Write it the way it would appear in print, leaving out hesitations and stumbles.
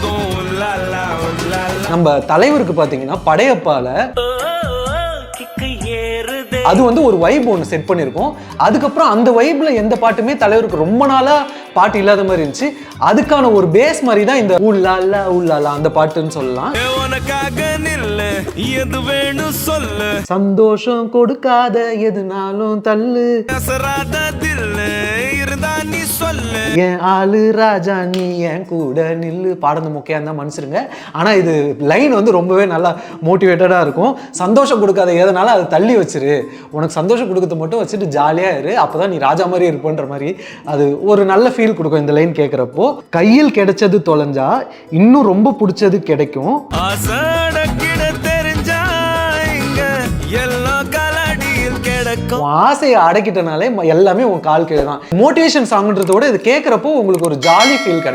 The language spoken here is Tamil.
போதும் நம்ம தலைவருக்கு பாத்தீங்கன்னா படையப்பால அது வந்து ஒரு வைப் ஒன்று செட் பண்ணியிருக்கோம். அதுக்கப்புறம் அந்த வைப்ல எந்த பாட்டுமே தலைவருக்கு ரொம்ப நாளா பாட்டு இல்லாத மாதிரி இருந்துச்சு. அதுக்கான ஒரு பேஸ் மாதிரி தான் இந்த உள்ளாலா உள்ளாலா அந்த பாட்டுன்னு சொல்லலாம். எது வேணும் சொல்லு, சந்தோஷம் கொடுக்காத எதுனாலும் தள்ளு, இருந்தா நீ சொல்லு, என் ஆளு ராஜா நீ என் கூட நில்லு. பாடுறது முக்கியம் தான் மனுஷருங்க. ஆனா இது லைன் வந்து ரொம்பவே நல்லா மோட்டிவேட்டடா இருக்கும். சந்தோஷம் கொடுக்காத எதனால அதை தள்ளி வச்சிரு, உனக்கு சந்தோஷம் கொடுக்கறது மட்டும் வச்சுட்டு ஜாலியா இரு, அப்பதான் நீ ராஜா மாதிரி இருப்பன்ற மாதிரி அது ஒரு நல்ல ஃபீல் கொடுக்கும் இந்த லைன் கேட்குறப்போ. கையில் கிடைச்சது தொலைஞ்சா இன்னும் ரொம்ப பிடிச்சது கிடைக்கும். ஆசையை அடக்கிட்டனாலே எல்லாமே உன் கால் கீழே தான். மோட்டிவேஷன் சாங்ன்றதோட இது கேட்குறப்போ உங்களுக்கு ஒரு ஜாலி ஃபீல் கிடைக்கும்.